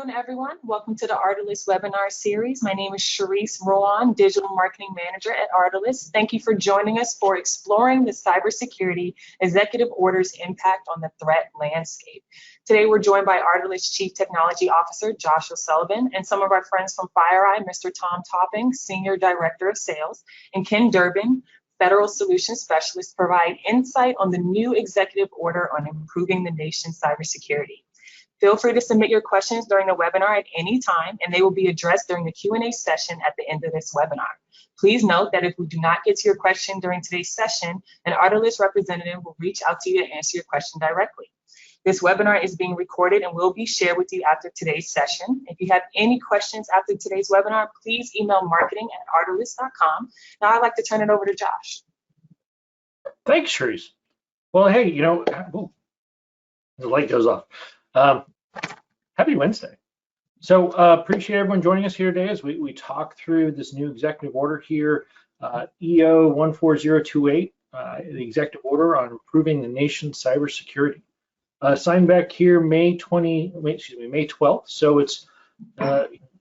afternoon, everyone. Welcome to the Ardalyst webinar series. My name is Sharice Rowan, Digital Marketing Manager at Ardalyst. Thank you for joining us for exploring the cybersecurity executive order's impact on the threat landscape. Today, we're joined by Ardalyst Chief Technology Officer Josh O'Sullivan and some of our friends from FireEye, Mr. Tom Topping, Senior Director of Sales, and Ken Durbin, Federal Solutions Specialist, provide insight on the new executive order on improving the nation's cybersecurity. Feel free to submit your questions during the webinar at any time, and they will be addressed during the Q&A session at the end of this webinar. Please note that if we do not get to your question during today's session, an Ardalyst representative will reach out to you to answer your question directly. This webinar is being recorded and will be shared with you after today's session. If you have any questions after today's webinar, please email marketing@ardalyst.com. Now I'd like to turn it over to Josh. Thanks, Sharice. Well, hey, the light goes off. Happy Wednesday. So appreciate everyone joining us here today as we talk through this new executive order here, EO 14028, the executive order on improving the nation's cybersecurity. Signed back here May 12th. So it's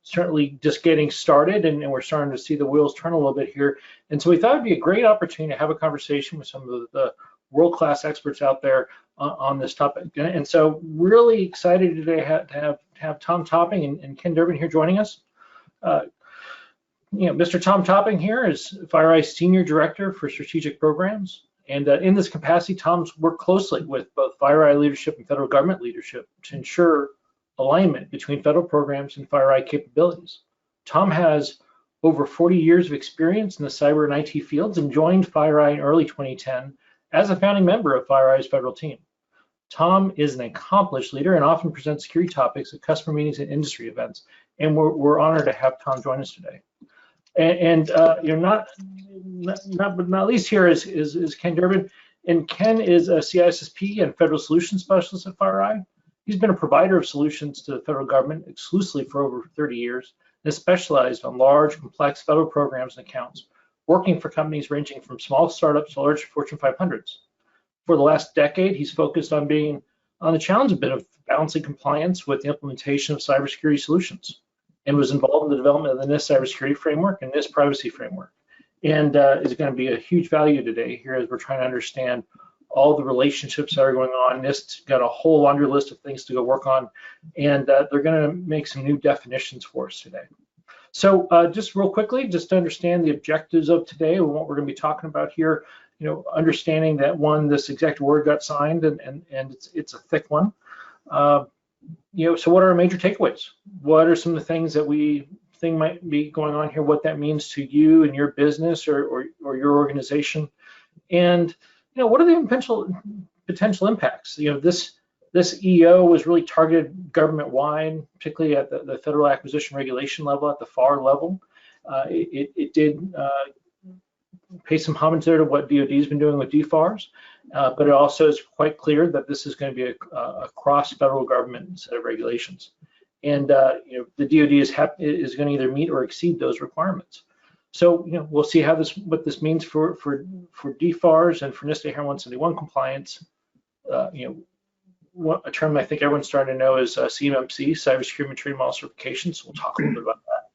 certainly just getting started, and we're starting to see the wheels turn a little bit here. And so we thought it'd be a great opportunity to have a conversation with some of the world-class experts out there on this topic. And so really excited today to have Tom Topping and Ken Durbin here joining us. Mr. Tom Topping here is FireEye's Senior Director for Strategic Programs. And in this capacity, Tom's worked closely with both FireEye leadership and federal government leadership to ensure alignment between federal programs and FireEye capabilities. Tom has over 40 years of experience in the cyber and IT fields and joined FireEye in early 2010 as a founding member of FireEye's federal team. Tom is an accomplished leader and often presents security topics at customer meetings and industry events. And we're honored to have Tom join us today. And not least here is Ken Durbin. And Ken is a CISSP and Federal Solutions Specialist at FireEye. He's been a provider of solutions to the federal government exclusively for over 30 years and has specialized on large, complex federal programs and accounts, working for companies ranging from small startups to large Fortune 500s. For the last decade, he's focused on being on the challenge a bit of balancing compliance with the implementation of cybersecurity solutions, and was involved in the development of the NIST cybersecurity framework and NIST privacy framework, and is going to be a huge value today here as we're trying to understand all the relationships that are going on. NIST's got a whole laundry list of things to go work on, and they're going to make some new definitions for us today. So just real quickly, just to understand the objectives of today and what we're going to be talking about here, understanding that this executive order got signed and it's a thick one. So what are our major takeaways? What are some of the things that we think might be going on here? What that means to you and your business or your organization? And what are the potential impacts? This EO was really targeted government-wide, particularly at the federal acquisition regulation level, at the FAR level. It did pay some homage there to what DoD has been doing with DFARS, but it also is quite clear that this is going to be a cross-federal government set of regulations. And the DoD is going to either meet or exceed those requirements. So we'll see what this means for DFARS and for NIST AHR 171 compliance. A term I think everyone's starting to know is Cmmc, Cybersecurity Maturity Model Certification. So we'll talk a little bit about that.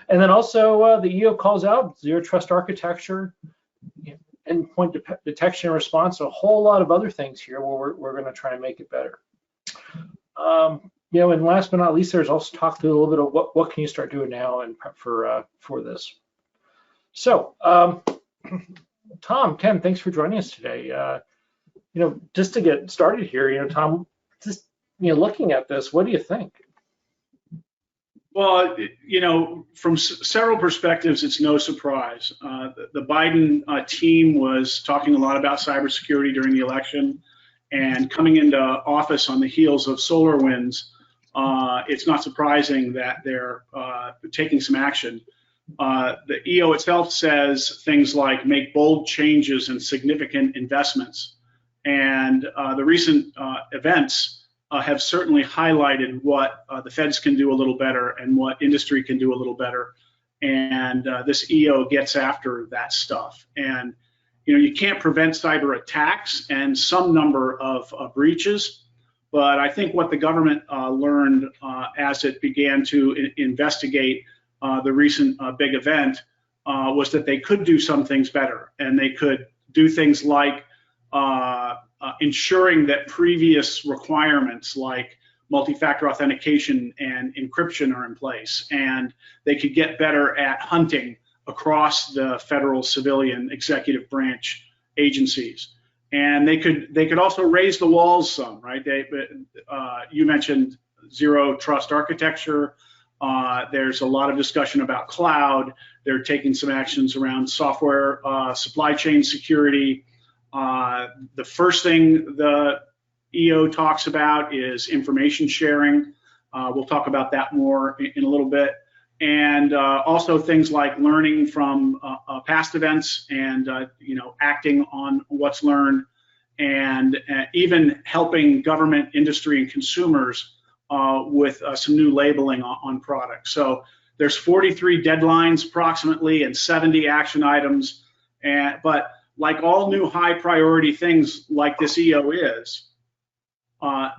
And then also the EO calls out zero trust architecture, endpoint detection and response, a whole lot of other things here where we're going to try and make it better. And last but not least, there's also talk through a little bit of what can you start doing now and prep for this. So Tom, Ken, thanks for joining us today. Just to get started here, Tom, just looking at this, what do you think? Well, from several perspectives, it's no surprise. The Biden team was talking a lot about cybersecurity during the election, and coming into office on the heels of SolarWinds, it's not surprising that they're taking some action. The EO itself says things like make bold changes and significant investments. And the recent events have certainly highlighted what the feds can do a little better and what industry can do a little better. And this EO gets after that stuff. And you can't prevent cyber attacks and some number of breaches, But I think what the government learned as it began to investigate the recent big event was that they could do some things better, and they could do things like ensuring that previous requirements like multi-factor authentication and encryption are in place, and they could get better at hunting across the federal, civilian, executive branch agencies. And they could also raise the walls some, right? You mentioned zero trust architecture. There's a lot of discussion about cloud. They're taking some actions around software supply chain security. The first thing the EO talks about is information sharing. We'll talk about that more in a little bit. And also things like learning from past events and acting on what's learned, and even helping government, industry, and consumers with some new labeling on products. So there's 43 deadlines approximately and 70 action items. But like all new high priority things like this EO is,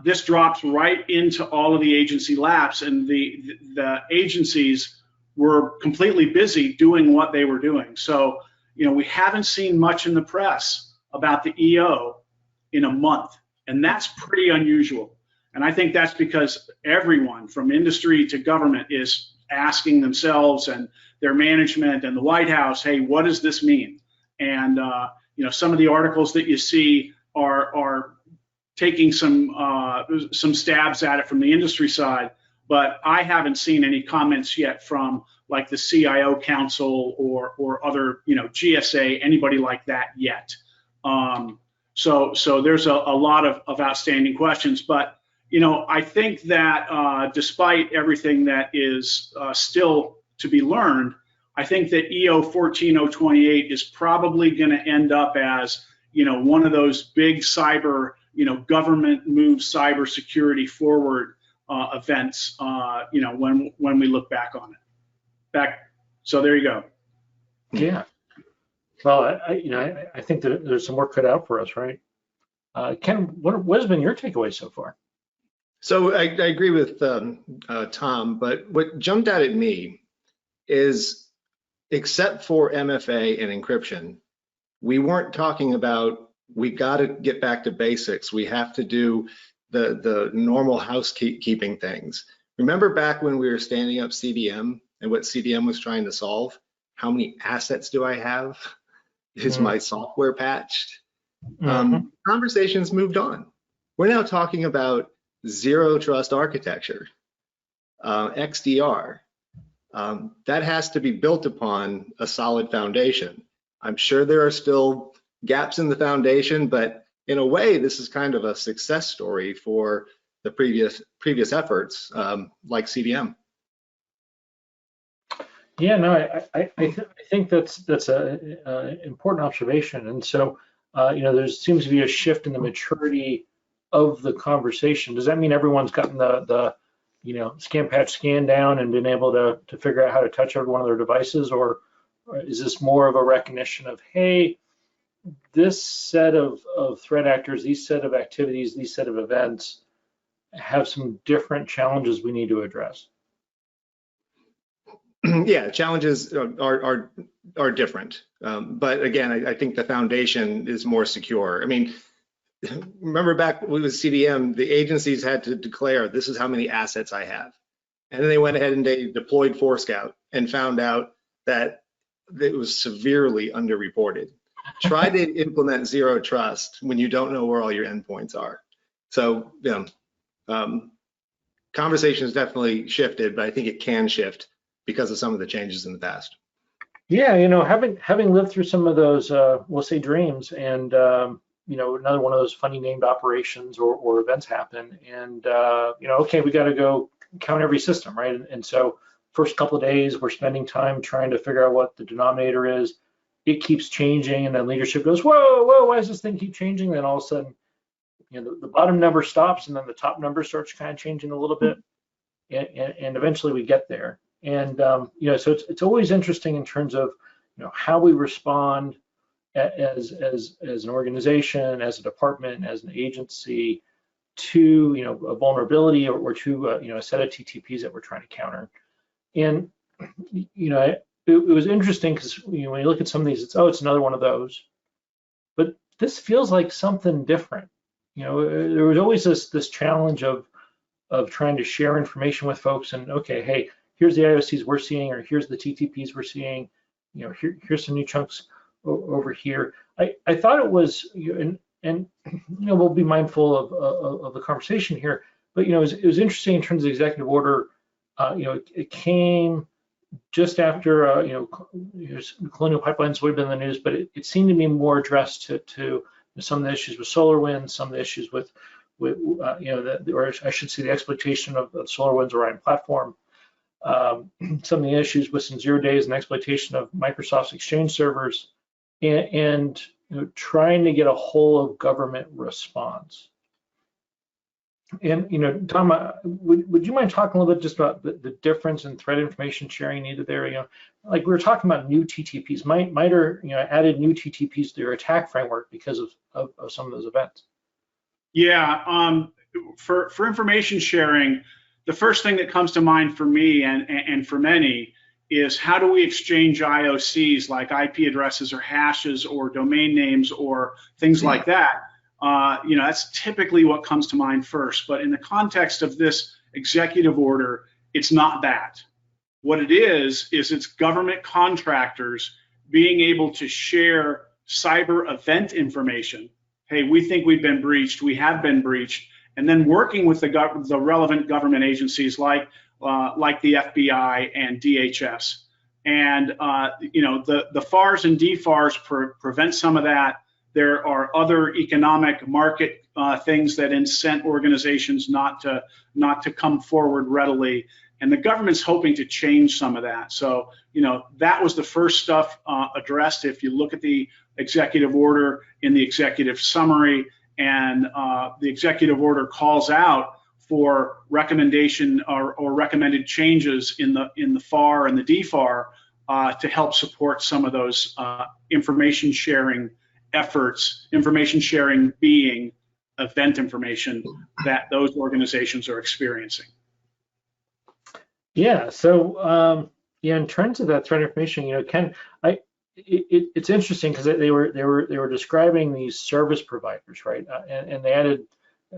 this drops right into all of the agency laps, and the agencies were completely busy doing what they were doing. So, we haven't seen much in the press about the EO in a month, and that's pretty unusual. And I think that's because everyone from industry to government is asking themselves and their management and the White House, hey, what does this mean? And, some of the articles that you see are taking some stabs at it from the industry side, but I haven't seen any comments yet from like the CIO Council or other, GSA, anybody like that yet. So there's a lot of outstanding questions, but I think that despite everything that is still to be learned, I think that EO 14028 is probably going to end up as one of those big cyber government moves cybersecurity forward events, when we look back on it. So there you go. Yeah. Well, I think that there's some work cut out for us, right? Ken, what has been your takeaway so far? So I agree with Tom, but what jumped out at me is, except for MFA and encryption, we weren't talking about, we got to get back to basics. We have to do the normal housekeeping things. Remember back when we were standing up CDM and what CDM was trying to solve? How many assets do I have? Is my software patched? Conversations moved on. We're now talking about zero trust architecture, XDR. That has to be built upon a solid foundation. I'm sure there are still gaps in the foundation, but in a way, this is kind of a success story for the previous efforts, like CDM. Yeah, no, I think that's an important observation, and so there seems to be a shift in the maturity of the conversation. Does that mean everyone's gotten the scan patch scan down and been able to figure out how to touch every one of their devices, or is this more of a recognition of, hey, this set of threat actors, these set of activities, these set of events have some different challenges we need to address? Yeah, challenges are different, but again, I think the foundation is more secure. I mean, remember back with CDM, the agencies had to declare, this is how many assets I have, and then they went ahead and they deployed Forescout and found out that it was severely underreported. Try to implement zero trust when you don't know where all your endpoints are. So, conversations definitely shifted, but I think it can shift because of some of the changes in the past. Yeah, having lived through some of those, we'll say dreams, and another one of those funny named operations or events happen, and okay, we got to go count every system, right? And so first couple of days, we're spending time trying to figure out what the denominator is. It keeps changing, and then leadership goes, whoa, why does this thing keep changing? Then all of a sudden, the bottom number stops, and then the top number starts kind of changing a little bit, and eventually we get there. And so it's always interesting in terms of how we respond as an organization, as a department, as an agency, to a vulnerability or to a set of TTPs that we're trying to counter. And it was interesting because when you look at some of these, it's another one of those. But this feels like something different. There was always this challenge of trying to share information with folks and, okay, hey, here's the IOCs we're seeing, or here's the TTPs we're seeing, here's some new chunks over here. I thought it was, and we'll be mindful of the conversation here, but it was interesting in terms of the executive order. It came just after Colonial Pipelines would have been in the news, but it seemed to be more addressed to some of the issues with SolarWinds, some of the issues with or I should say the exploitation of SolarWinds Orion platform, some of the issues with some 0 days and exploitation of Microsoft's Exchange servers, and trying to get a whole of government response. And Tom, would you mind talking a little bit just about the difference in threat information sharing needed there? Like we were talking about new TTPs, MITRE added new TTPs to their attack framework because of some of those events. Yeah, for information sharing, the first thing that comes to mind for me and for many is how do we exchange IOCs like IP addresses or hashes or domain names or things like that. That's typically what comes to mind first. But in the context of this executive order, it's not that. What it is it's government contractors being able to share cyber event information. Hey, we think we've been breached, we have been breached, and then working with the relevant government agencies like the FBI and DHS. And the FARs and DFARs prevent some of that. There are other economic market things that incent organizations not to come forward readily, and the government's hoping to change some of that. So that was the first stuff addressed. If you look at the executive order in the executive summary, and the executive order calls out for recommendation or recommended changes in the FAR and the DFAR to help support some of those information sharing efforts, information sharing being event information that those organizations are experiencing. Yeah, so in terms of that threat information, Ken, it's interesting because they were describing these service providers, right? And they added,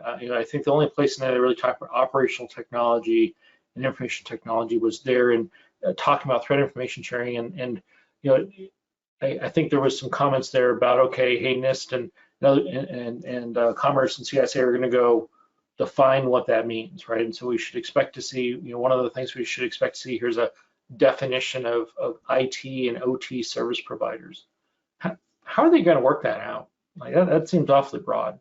I think the only place in there they really talked about operational technology and information technology was there, and talking about threat information sharing, and I think there was some comments there about, okay, hey, NIST and Commerce and CSA are going to go define what that means, right? And so we should expect to see, one of the things we should expect to see here's a definition of IT and OT service providers. How are they going to work that out? Like that seems awfully broad.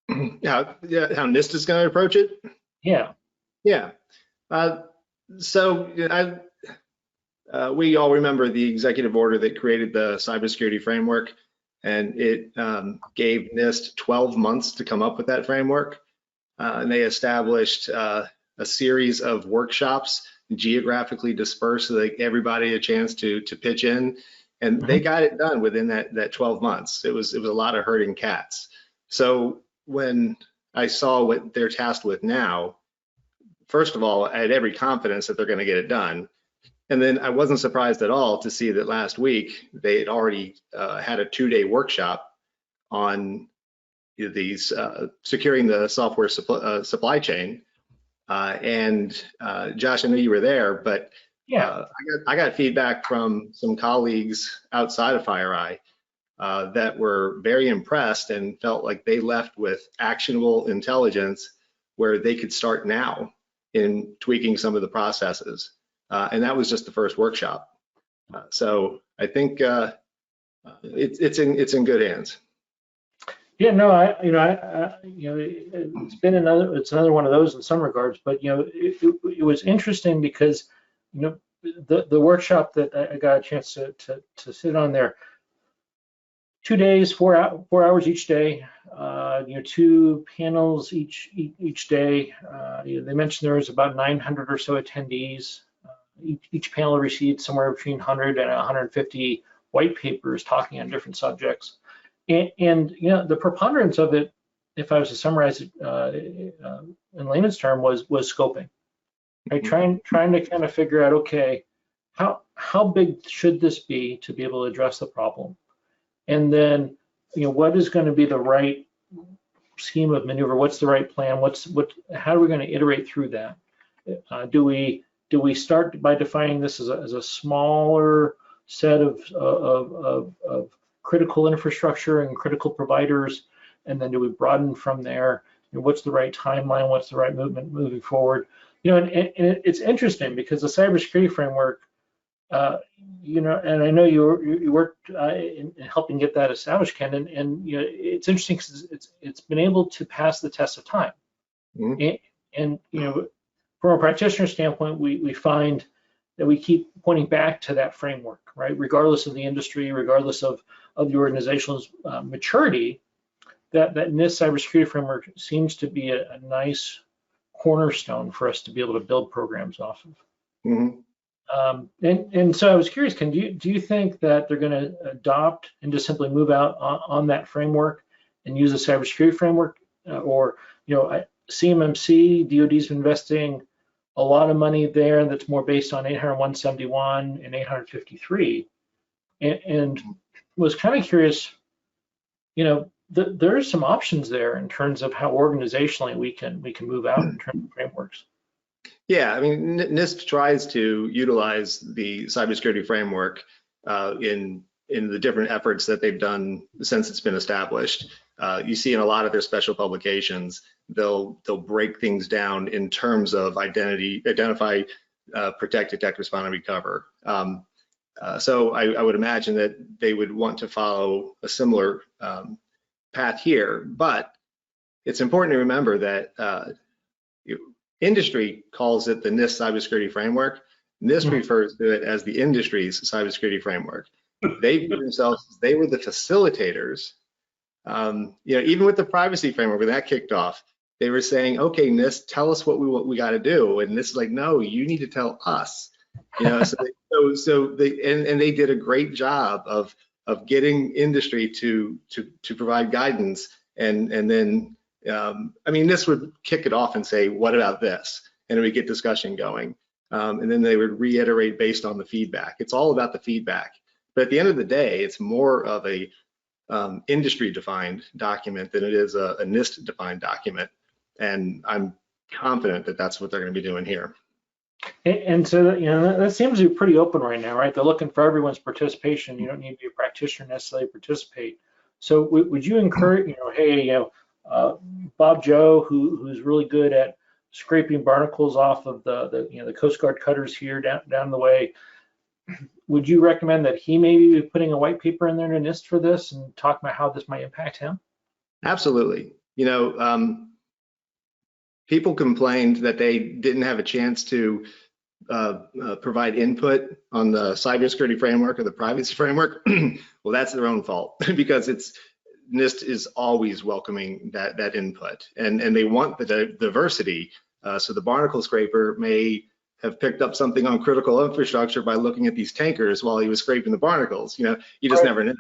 Yeah, how NIST is going to approach it? Yeah. So we all remember the executive order that created the cybersecurity framework, and it gave NIST 12 months to come up with that framework. And they established a series of workshops geographically dispersed so that everybody a chance to pitch in, and they got it done within that 12 months. It was a lot of herding cats. So when I saw what they're tasked with now, first of all, I had every confidence that they're going to get it done. And then I wasn't surprised at all to see that last week they had already had a 2-day workshop on these securing the software supply chain. And Josh, I know you were there, but yeah, I got feedback from some colleagues outside of FireEye that were very impressed and felt like they left with actionable intelligence where they could start now in tweaking some of the processes. And that was just the first workshop. So I think it's in good hands. Yeah, no, it's another one of those in some regards, but it was interesting because the workshop that I got a chance to sit on there, 2 days, 4 hours each day, 2 panels each day. They mentioned there was about 900 or so attendees. Each panel received somewhere between 100 and 150 white papers talking on different subjects. And the preponderance of it if I was to summarize it in layman's term, was scoping. Right, trying to kind of figure out, okay, how big should this be to be able to address the problem, and then what is going to be the right scheme of maneuver? What's the right plan? How are we going to iterate through that? Do we start by defining this as a smaller set of critical infrastructure and critical providers, and then do we broaden from there? What's the right timeline? What's the right movement moving forward? And it's interesting because the cybersecurity framework, and I know you worked in helping get that established, Ken, and it's interesting because it's been able to pass the test of time. Mm-hmm. And from a practitioner standpoint, we find that we keep pointing back to that framework, right? Regardless of the industry, regardless of the organization's maturity, that NIST cybersecurity framework seems to be a nice cornerstone for us to be able to build programs off of. Mm-hmm. And so I was curious, Ken, do you think that they're going to adopt and just simply move out on that framework and use a cybersecurity framework, or CMMC, DoD's investing a lot of money there that's more based on 801.71 and 853, and was kind of curious, there are some options there in terms of how organizationally we can move out in terms of frameworks. Yeah, I mean, NIST tries to utilize the cybersecurity framework in the different efforts that they've done since it's been established. You see in a lot of their special publications, they'll break things down in terms of identify, protect, detect, respond, and recover. So I would imagine that they would want to follow a similar path here, but it's important to remember that industry calls it the NIST cybersecurity framework. NIST refers to it as the industry's cybersecurity framework. They view themselves, they were the facilitators. Even with the privacy framework, when that kicked off, they were saying, okay, NIST, tell us what we got to do. And NIST is like, no, you need to tell us. So they did a great job of getting industry to provide guidance, and then NIST would kick it off and say, what about this? And then we get discussion going, and then they would reiterate based on the feedback. It's all about the feedback. But at the end of the day, it's more of a industry-defined document than it is a NIST-defined document, and I'm confident that that's what they're going to be doing here. And so that seems to be pretty open right now, right? They're looking for everyone's participation. You don't need to be a practitioner necessarily to participate. So would you encourage, Bob Joe, who's really good at scraping barnacles off of the Coast Guard cutters here down the way, would you recommend that he maybe be putting a white paper in there to NIST for this and talk about how this might impact him? Absolutely. People complained that they didn't have a chance to provide input on the cybersecurity framework or the privacy framework. Well, that's their own fault because NIST is always welcoming that input, and they want the diversity. So the barnacle scraper may have picked up something on critical infrastructure by looking at these tankers while he was scraping the barnacles. You just never know.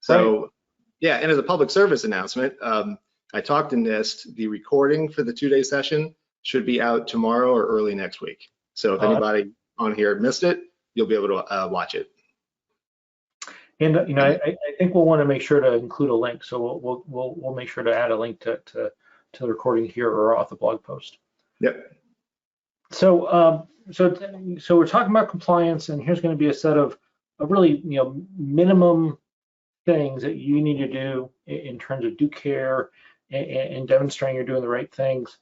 So yeah, and as a public service announcement, I talked to NIST. The recording for the 2-day session should be out tomorrow or early next week. So if anybody on here missed it, you'll be able to watch it. And I think we'll want to make sure to include a link. So we'll make sure to add a link to the recording here or off the blog post. Yep. So we're talking about compliance, and here's going to be a set of really minimum things that you need to do in terms of due care and demonstrating you're doing the right things.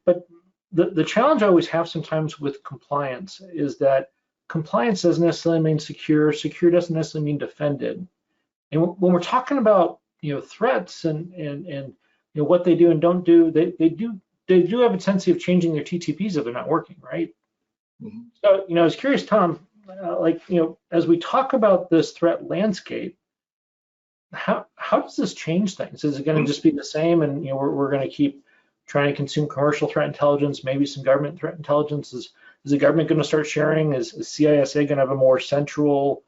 But the challenge I always have sometimes with compliance is that compliance doesn't necessarily mean secure. Secure doesn't necessarily mean defended. And when we're talking about threats and what they do and don't do, they do have a tendency of changing their TTPs if they're not working, right? Mm-hmm. So I was curious, Tom, as we talk about this threat landscape, how does this change things? Is it going to just be the same, and we're going to keep trying to consume commercial threat intelligence, maybe some government threat intelligence? Is the government going to start sharing? Is CISA going to have a more central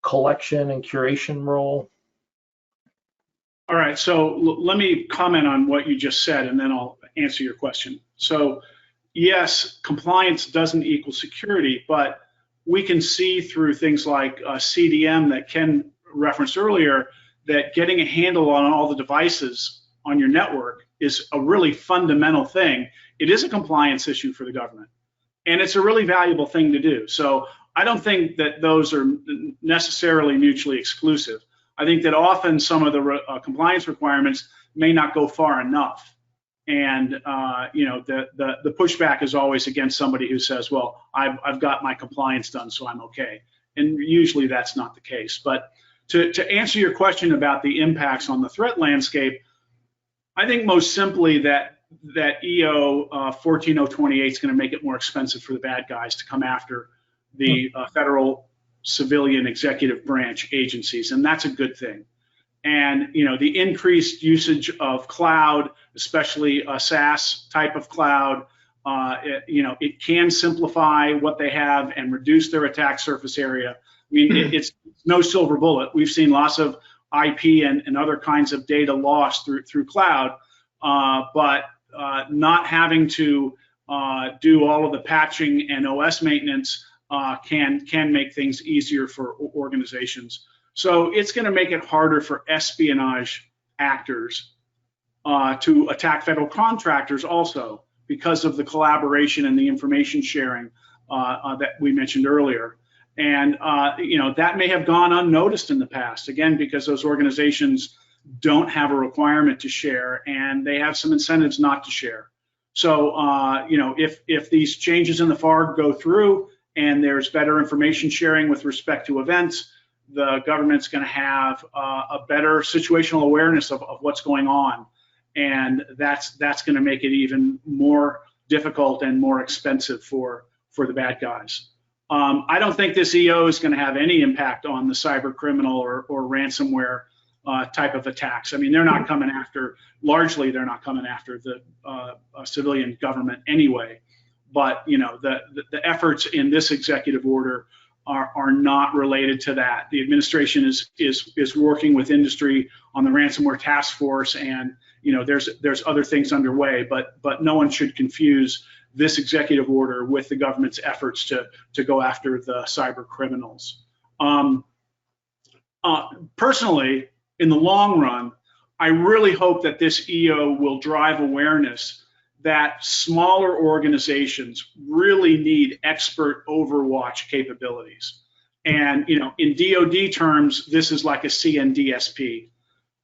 collection and curation role? All right, so let me comment on what you just said, and then I'll answer your question. So yes, compliance doesn't equal security, but we can see through things like CDM that Ken referenced earlier that getting a handle on all the devices on your network is a really fundamental thing. It is a compliance issue for the government, and it's a really valuable thing to do. So I don't think that those are necessarily mutually exclusive. I think that often some of the compliance requirements may not go far enough. And the pushback is always against somebody who says, well, I've got my compliance done, so I'm okay. And usually that's not the case. But to answer your question about the impacts on the threat landscape, I think most simply that EO 14028 is going to make it more expensive for the bad guys to come after the federal civilian executive branch agencies, and that's a good thing. And the increased usage of cloud, especially a SaaS type of cloud, it can simplify what they have and reduce their attack surface area. I mean, it's no silver bullet. We've seen lots of IP and other kinds of data lost through cloud, but not having to do all of the patching and OS maintenance can make things easier for organizations. So it's going to make it harder for espionage actors to attack federal contractors also, because of the collaboration and the information sharing that we mentioned earlier. And that may have gone unnoticed in the past, again, because those organizations don't have a requirement to share and they have some incentives not to share. So if these changes in the FAR go through and there's better information sharing with respect to events, the government's going to have a better situational awareness of what's going on, and that's going to make it even more difficult and more expensive for the bad guys. I don't think this EO is going to have any impact on the cyber criminal or ransomware type of attacks. I mean, they're not coming after, largely they're not coming after the civilian government anyway. But the efforts in this executive order are not related to that. The administration is working with industry on the ransomware task force, and there's other things underway. But no one should confuse this executive order with the government's efforts to go after the cyber criminals. Personally, in the long run, I really hope that this EO will drive awareness that smaller organizations really need expert overwatch capabilities. And in DoD terms, this is like a CNDSP.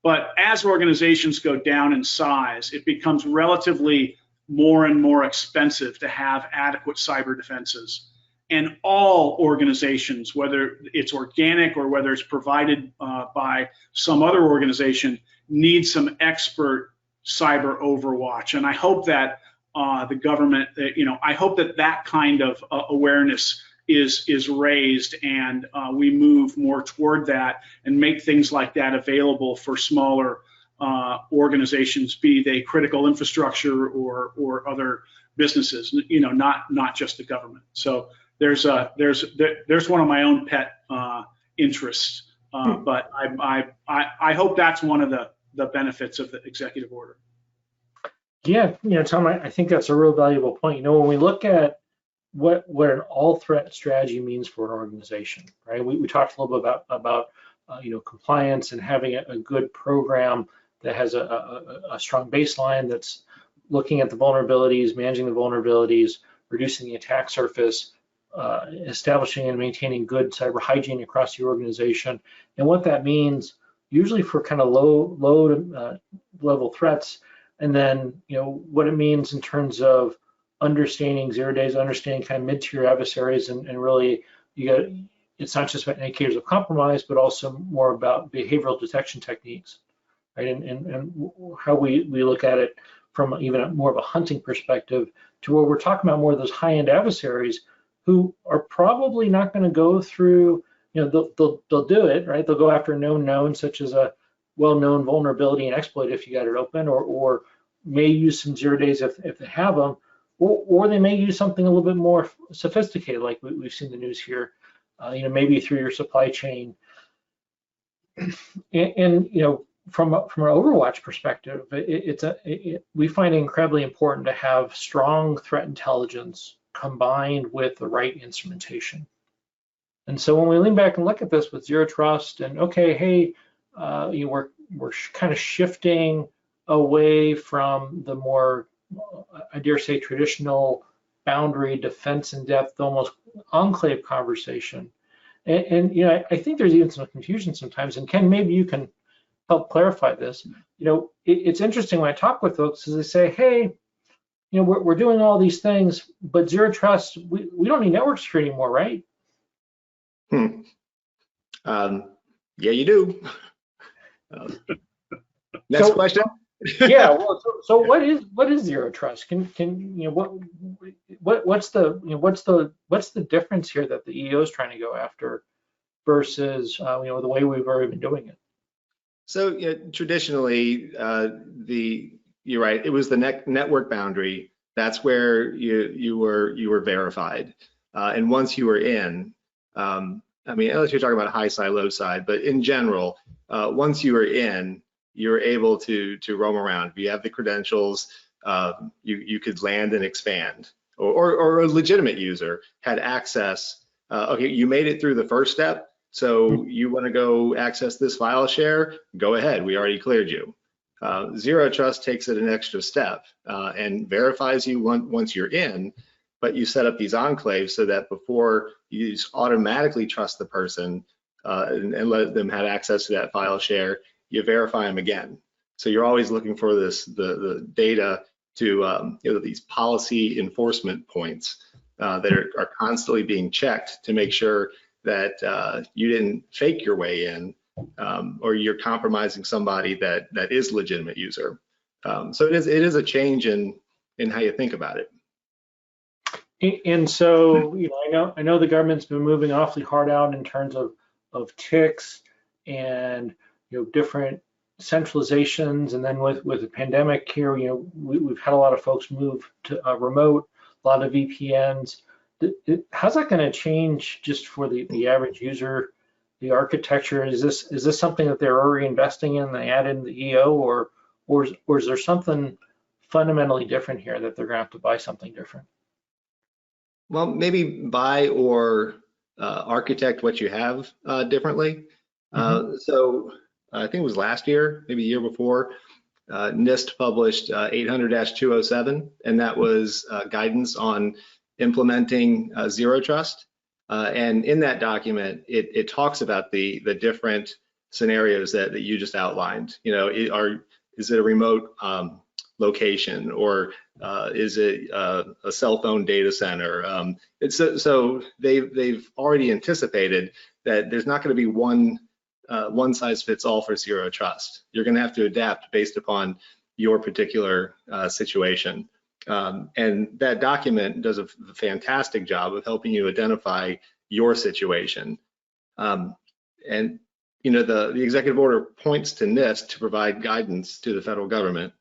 But as organizations go down in size, it becomes relatively more and more expensive to have adequate cyber defenses. And all organizations, whether it's organic or whether it's provided by some other organization, need some expert cyber overwatch. And I hope that the government, I hope that kind of awareness is raised, and we move more toward that and make things like that available for smaller organizations, be they critical infrastructure or other businesses, not just the government. So there's one of my own pet interests, but I hope that's one of the benefits of the executive order. Yeah, Tom, I think that's a real valuable point. When we look at what an all-threat strategy means for an organization, right? We talked a little bit about compliance and having a good program that has a strong baseline that's looking at the vulnerabilities, managing the vulnerabilities, reducing the attack surface, establishing and maintaining good cyber hygiene across the organization. And what that means, usually for kind of low level threats, and then what it means in terms of understanding 0 days, understanding kind of mid-tier adversaries, and really it's not just about indicators of compromise, but also more about behavioral detection techniques, right? And how we look at it from even more of a hunting perspective, to where we're talking about more of those high-end adversaries who are probably not going to go through, they'll do it, right? They'll go after known knowns, such as a well-known vulnerability and exploit if you got it open, or may use some 0 days if they have them, or they may use something a little bit more sophisticated, like we've seen the news here, maybe through your supply chain. And from an Overwatch perspective, we find it incredibly important to have strong threat intelligence combined with the right instrumentation. And so when we lean back and look at this with zero trust, and okay, hey, we're kind of shifting away from the more, I dare say, traditional boundary defense in depth, almost enclave conversation. And I think there's even some confusion sometimes. And Ken, maybe you can help clarify this. It's interesting when I talk with folks, is they say, hey, we're doing all these things, but zero trust, we don't need network security anymore, right? Yeah, you do. Next question. Yeah. Well, so what is zero trust? What's the difference here that the EO is trying to go after versus the way we've already been doing it? So traditionally, you're right. It was the network boundary. That's where you were verified, and once you were in, unless you're talking about high side, low side, but in general, once you were in, you're able to roam around. If you have the credentials, you could land and expand, or a legitimate user had access. Okay, you made it through the first step, so you want to go access this file share, go ahead, we already cleared you. Zero trust takes it an extra step and verifies you once you're in, but you set up these enclaves so that before you just automatically trust the person and let them have access to that file share, you verify them again. So you're always looking for the data to these policy enforcement points that are constantly being checked to make sure that you didn't fake your way in or you're compromising somebody that is a legitimate user. So it is a change in how you think about it. And so I know the government's been moving awfully hard out in terms of ticks and different centralizations, and then with the pandemic here, we've had a lot of folks move to remote, a lot of VPNs. How's that going to change just for the average user, the architecture? Is this something that they're already investing in, they add in the EO, or is there something fundamentally different here that they're going to have to buy something different? Well, maybe buy or architect what you have differently. So I think it was last year, maybe a year before, NIST published 800-207, and that was guidance on implementing zero trust. And in that document, it talks about the different scenarios that you just outlined. Is it a remote location, or is it a cell phone data center? So they've already anticipated that there's not going to be one size fits all for zero trust. You're going to have to adapt based upon your particular situation. And that document does a fantastic job of helping you identify your situation. And the executive order points to NIST to provide guidance to the federal government.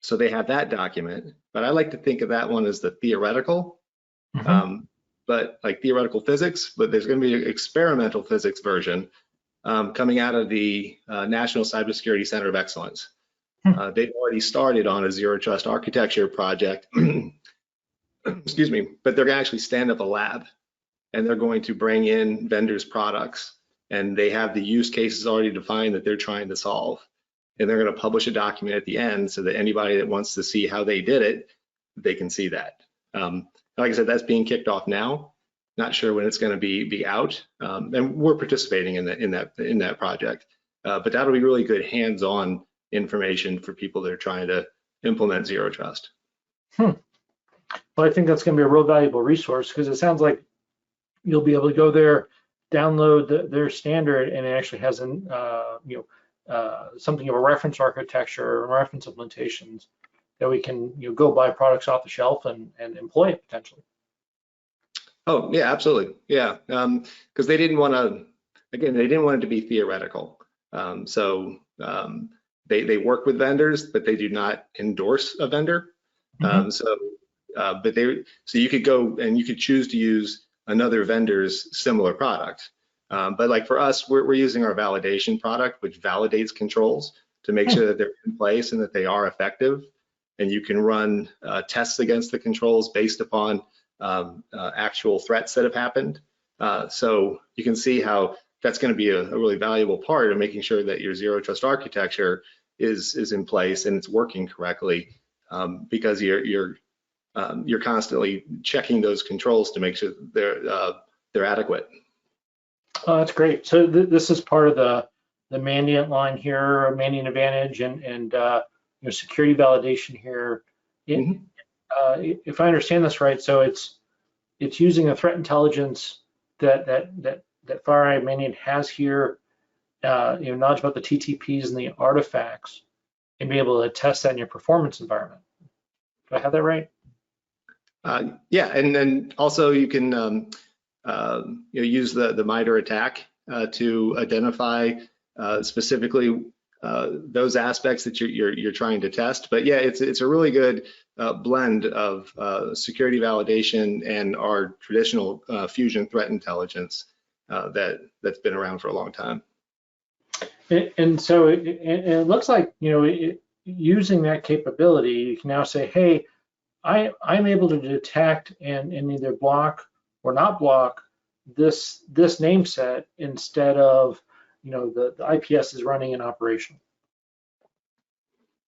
So they have that document, but I like to think of that one as the theoretical, but like theoretical physics, but there's going to be an experimental physics version coming out of the National Cybersecurity Center of Excellence. They've already started on a zero trust architecture project, excuse me, but they're going to actually stand up a lab, and they're going to bring in vendors' products, and they have the use cases already defined that they're trying to solve. And they're going to publish a document at the end so that anybody that wants to see how they did it, they can see that. Like I said, that's being kicked off now. Not sure when it's going to be out, and we're participating in that project. But that'll be really good hands-on information for people that are trying to implement zero trust. Well, I think that's going to be a real valuable resource, because it sounds like you'll be able to go there, download their standard, and it actually has something of a reference architecture, reference implementations that we can go buy products off the shelf and employ it potentially. Oh yeah, absolutely, yeah, because they didn't want to. Again, they didn't want it to be theoretical. So they work with vendors, but they do not endorse a vendor. So you could go and you could choose to use another vendor's similar product. But like for us, we're using our validation product, which validates controls. to make sure that they're in place and that they are effective. And you can run tests against the controls based upon actual threats that have happened. So you can see how that's going to be a really valuable part of making sure that your zero trust architecture is in place and it's working correctly, because you're constantly checking those controls to make sure they're adequate. Oh, that's great. So this is part of the Mandiant line here, Mandiant Advantage, and security validation here. If I understand this right, so it's using the threat intelligence that FireEye-Mandiant has here, knowledge about the TTPs and the artifacts, and be able to test that in your performance environment. Do I have that right? Yeah, and then also you can use the MITRE attack to identify specifically those aspects that you're trying to test. But yeah, it's a really good blend of security validation and our traditional fusion threat intelligence that's been around for a long time. And so it looks like, using that capability, you can now say, hey, I'm able to detect and either block or not block this name set instead of the IPS is running in operation.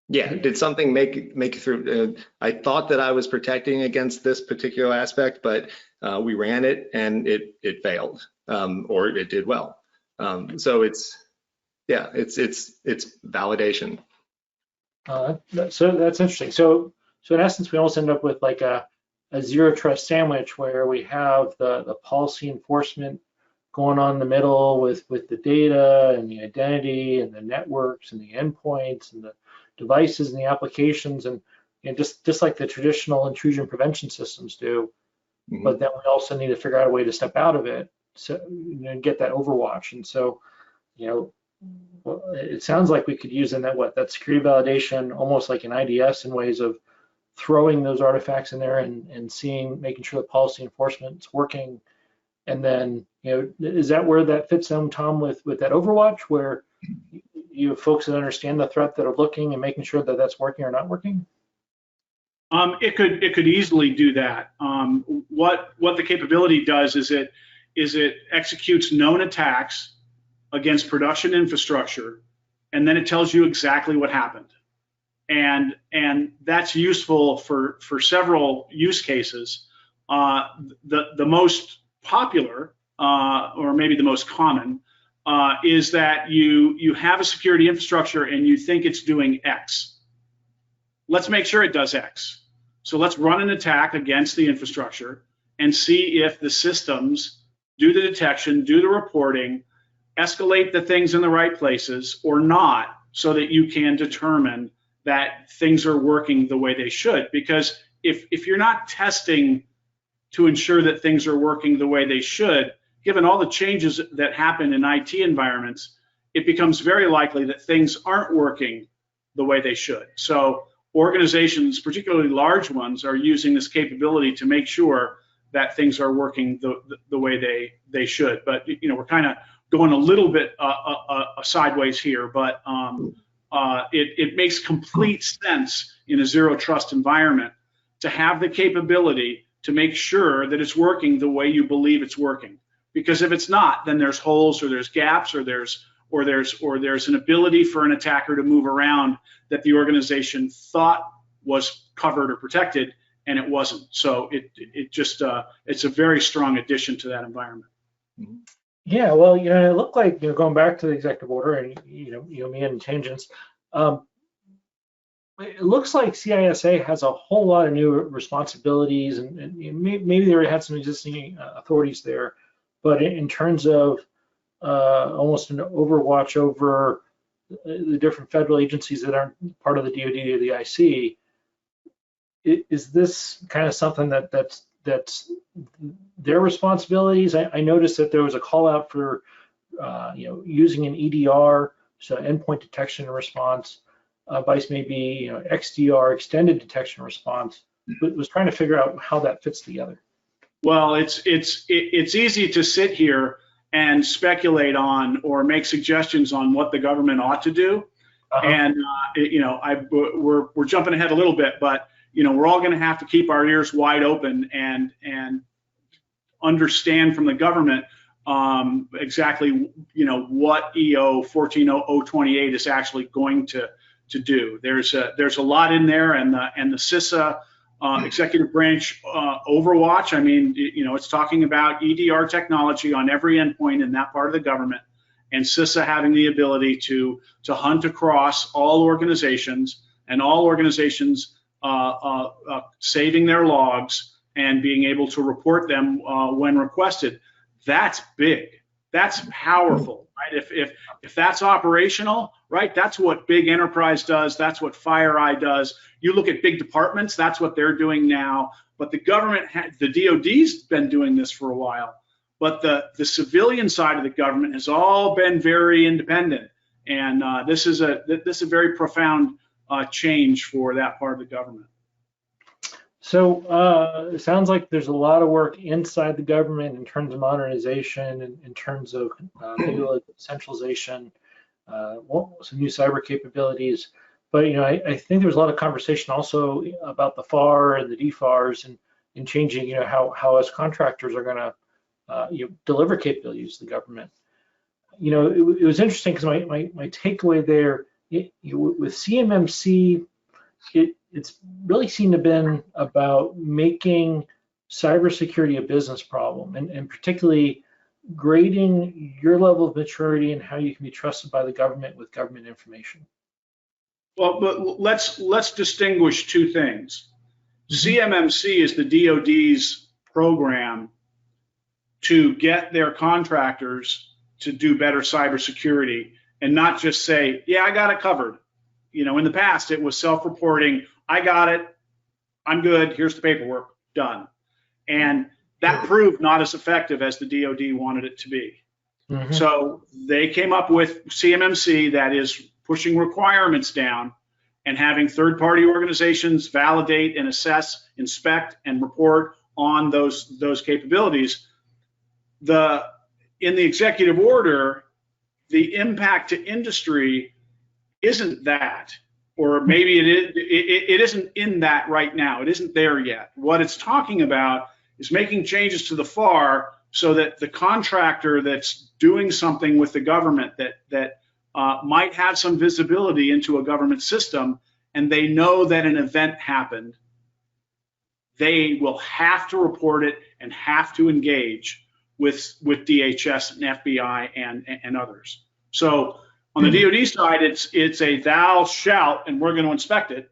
Yeah, did something make it through? I thought that I was protecting against this particular aspect, but we ran it and it failed, or it did well. So it's validation. So that's interesting. So in essence, we almost end up with like a zero trust sandwich where we have the policy enforcement going on in the middle with the data and the identity and the networks and the endpoints and the devices and the applications, and just like the traditional intrusion prevention systems do. But then we also need to figure out a way to step out of it, so get that overwatch. And so it sounds like we could use in that security validation almost like an IDS in ways of throwing those artifacts in there and making sure the policy enforcement is working. And then, is that where that fits in, Tom, with that Overwatch, where you have folks that understand the threat that are looking and making sure that that's working or not working? It could easily do that. What the capability does is it executes known attacks against production infrastructure, and then it tells you exactly what happened. And that's useful for several use cases. The most popular, or maybe the most common, is that you have a security infrastructure and you think it's doing X. Let's make sure it does X. So let's run an attack against the infrastructure and see if the systems do the detection, do the reporting, escalate the things in the right places or not, so that you can determine that things are working the way they should. Because if you're not testing to ensure that things are working the way they should, given all the changes that happen in IT environments, it becomes very likely that things aren't working the way they should. So organizations, particularly large ones, are using this capability to make sure that things are working the way they should. But we're kind of going a little bit sideways here, but it makes complete sense in a zero trust environment to have the capability to make sure that it's working the way you believe it's working. Because if it's not, then there's holes or there's gaps or there's an ability for an attacker to move around that the organization thought was covered or protected, and it wasn't. So it's a very strong addition to that environment. Yeah, well, it looked like, going back to the executive order and, me and tangents, it looks like CISA has a whole lot of new responsibilities, and maybe they already had some existing authorities there, but in terms of almost an overwatch over the different federal agencies that aren't part of the DoD or the IC, is this kind of something that's their responsibilities? I noticed that there was a call out for using an EDR, so endpoint detection and response. Vice may be XDR, extended detection and response. But was trying to figure out how that fits together. Well, it's easy to sit here and speculate on or make suggestions on what the government ought to do. And we're jumping ahead a little bit, but we're all going to have to keep our ears wide open and understand from the government exactly what EO 14028 is actually going to do. There's a lot in there, and the CISA executive branch overwatch. I mean, it's talking about EDR technology on every endpoint in that part of the government, and CISA having the ability to hunt across all organizations, and all organizations saving their logs and being able to report them when requested. That's big. That's powerful, right? If that's operational, right, that's what big enterprise does. That's what FireEye does. You look at big departments, that's what they're doing now. But the government, the DoD's been doing this for a while. But the civilian side of the government has all been very independent, and this is a very profound change for that part of the government. So it sounds like there's a lot of work inside the government in terms of modernization and in terms of centralization, some new cyber capabilities. But I think there's a lot of conversation also about the FAR and the DFARs and changing how us contractors are going to deliver capabilities to the government. It was interesting because my takeaway there with CMMC, it's really seemed to have been about making cybersecurity a business problem, and particularly grading your level of maturity and how you can be trusted by the government with government information. Well, but let's distinguish two things. CMMC is the DoD's program to get their contractors to do better cybersecurity, and not just say, yeah, I got it covered. In the past, it was self-reporting. I got it. I'm good. Here's the paperwork. Done. And that proved not as effective as the DoD wanted it to be. Mm-hmm. So they came up with CMMC that is pushing requirements down and having third-party organizations validate and assess, inspect, and report on those capabilities. In the executive order, the impact to industry isn't that, or maybe it isn't in that right now. It isn't there yet. What it's talking about is making changes to the FAR so that the contractor that's doing something with the government that might have some visibility into a government system, and they know that an event happened, they will have to report it and have to engage with DHS and FBI and others. So on the DoD side, it's a thou shalt, and we're going to inspect it.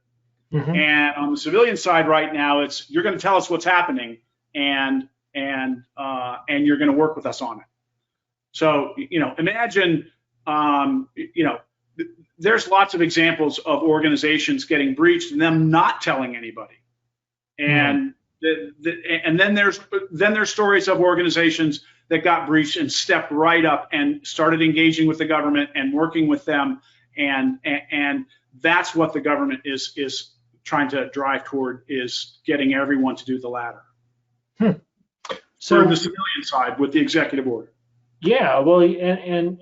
Mm-hmm. And on the civilian side right now, it's you're going to tell us what's happening, and you're going to work with us on it. So imagine there's lots of examples of organizations getting breached and them not telling anybody, and and then there's stories of organizations that got breached and stepped right up and started engaging with the government and working with them, and that's what the government is trying to drive toward, is getting everyone to do the latter. So the civilian side with the executive order. Yeah, well, and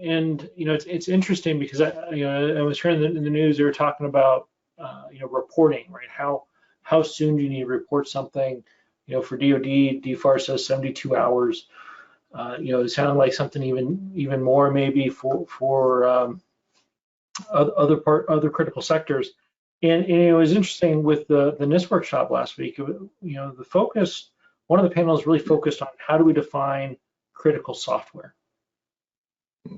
it's interesting because I was hearing in the news they were talking about reporting, right? How soon do you need to report something? For DoD, DFAR says 72 hours. It sounded like something even more maybe for other critical sectors. And it was interesting with the NIST workshop last week. The focus, one of the panels really focused on how do we define critical software,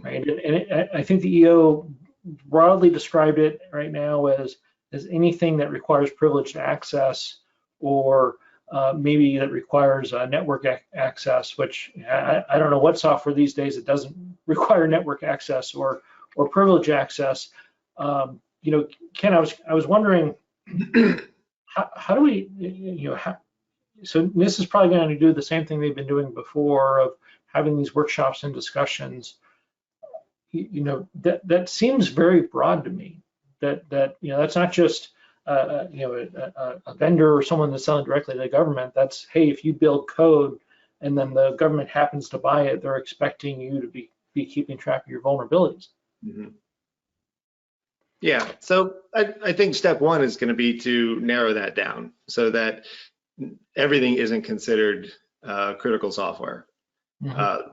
right? And I think the EO broadly described it right now as anything that requires privileged access, or maybe that requires network access, which I don't know what software these days that doesn't require network access or privilege access. Ken, I was wondering, how do we, so NIST is probably going to do the same thing they've been doing before of having these workshops and discussions. That seems very broad to me. That that's not just a vendor or someone that's selling directly to the government. That's, hey, if you build code and then the government happens to buy it, they're expecting you to be keeping track of your vulnerabilities. Mm-hmm. Yeah, so I think step one is going to be to narrow that down so that everything isn't considered critical software. Mhm.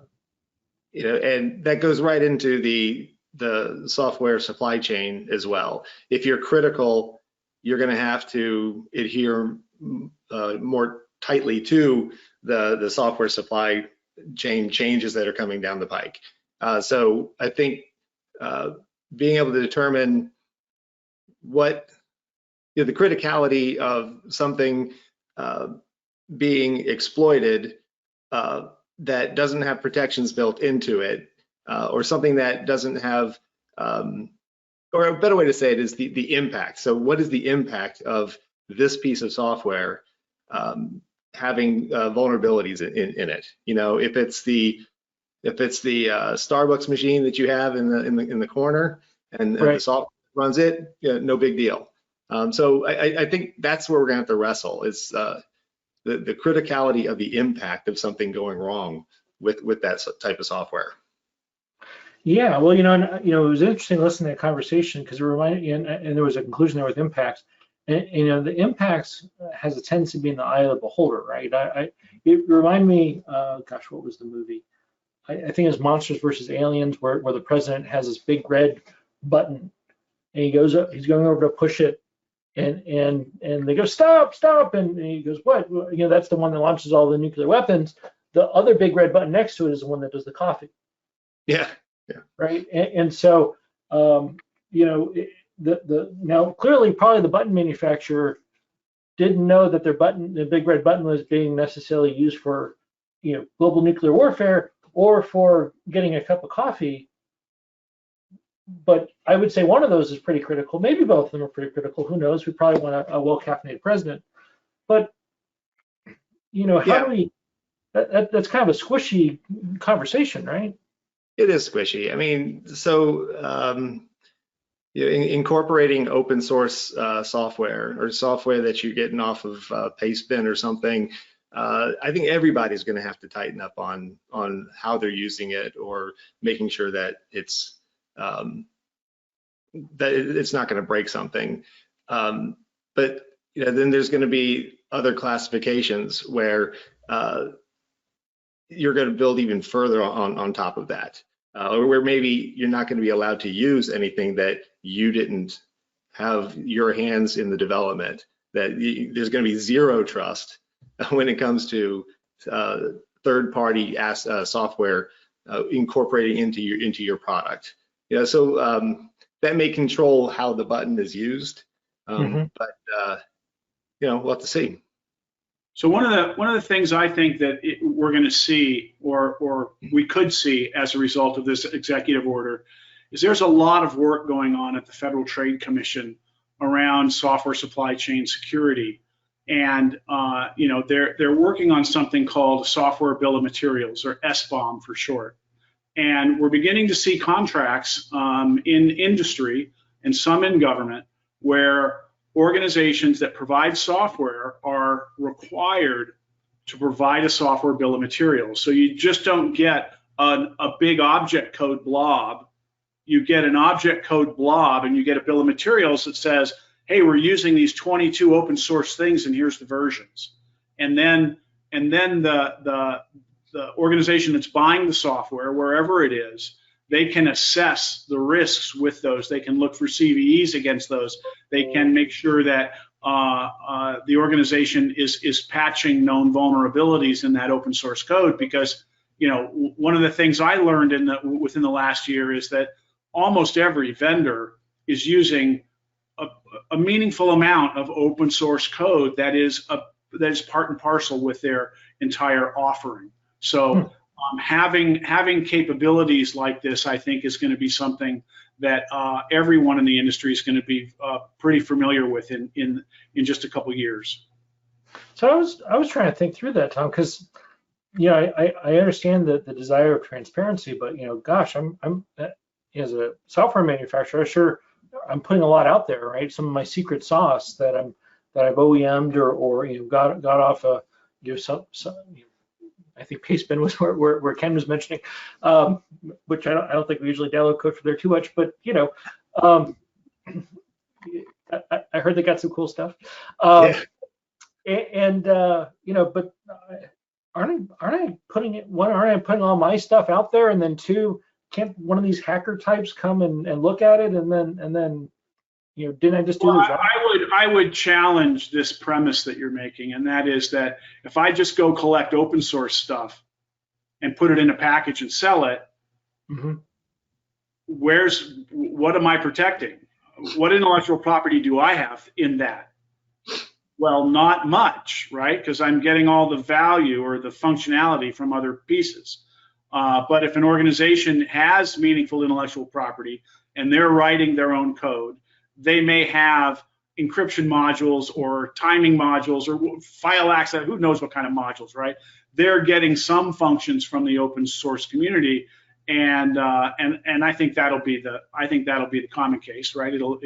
And that goes right into the software supply chain as well. If you're critical, you're going to have to adhere more tightly to the software supply chain changes that are coming down the pike. So I think being able to determine what the criticality of something being exploited that doesn't have protections built into it, or something that doesn't have, or a better way to say it is the impact. So what is the impact of this piece of software having vulnerabilities in it? If it's the Starbucks machine that you have in the corner and the Right. software runs it, no big deal. So I think that's where we're gonna have to wrestle is the criticality of the impact of something going wrong with that type of software. Yeah, well, it was interesting listening to that conversation because it reminded me, and there was a conclusion there with impacts. And the impacts has a tendency to be in the eye of the beholder, right? It reminded me, gosh, what was the movie? I think it's Monsters versus Aliens, where the president has this big red button, and he's going over to push it, and they go stop, and he goes, what? Well, that's the one that launches all the nuclear weapons. The other big red button next to it is the one that does the coffee. Yeah, yeah, Right. And so, now clearly probably the button manufacturer didn't know that the big red button was being necessarily used for, global nuclear warfare or for getting a cup of coffee. But I would say one of those is pretty critical. Maybe both of them are pretty critical. Who knows? We probably want a well-caffeinated president. But, how do we, that's kind of a squishy conversation, right? it is squishy. I mean, so incorporating open source software or software that you're getting off of Pastebin or something, I think everybody's going to have to tighten up on how they're using it or making sure that it's not going to break something. But then there's going to be other classifications where you're going to build even further on top of that, or where maybe you're not going to be allowed to use anything that you didn't have your hands in the development. There's going to be zero trust when it comes to third-party software incorporating into your product. So that may control how the button is used, but we'll have to see. So one of the things I think that we're going to see, or we could see as a result of this executive order, is there's a lot of work going on at the Federal Trade Commission around software supply chain security, and they're working on something called Software Bill of Materials, or SBOM for short. And we're beginning to see contracts in industry and some in government where organizations that provide software are required to provide a software bill of materials. So you just don't get a big object code blob. You get an object code blob and you get a bill of materials that says, hey, we're using these 22 open source things and here's the versions. And then the organization that's buying the software, wherever it is, they can assess the risks with those. They can look for CVEs against those. They can make sure that the organization is patching known vulnerabilities in that open source code. Because one of the things I learned within the last year is that almost every vendor is using a meaningful amount of open source code that is part and parcel with their entire offering. So having capabilities like this, I think, is going to be something that everyone in the industry is going to be pretty familiar with in just a couple years. So I was trying to think through that, Tom, because I understand the desire of transparency, but gosh, I'm as a software manufacturer, I'm putting a lot out there, right? Some of my secret sauce that I've OEM'd or got off a I think Pastebin was where Ken was mentioning, which I don't think we usually download code for there too much, but I heard they got some cool stuff. Yeah. And but aren't I putting it? One, aren't I putting all my stuff out there? And then two, can't one of these hacker types come and look at it and then didn't I just do Well, the job? I would challenge this premise that you're making, and that is that if I just go collect open source stuff and put it in a package and sell it, Mm-hmm. what am I protecting? What intellectual property do I have in that? Well, not much, right? Because I'm getting all the value or the functionality from other pieces. But if an organization has meaningful intellectual property and they're writing their own code, they may have encryption modules or timing modules or file access, who knows what kind of modules, right? They're getting some functions from the open source community, and I think that'll be the common case, right? They'll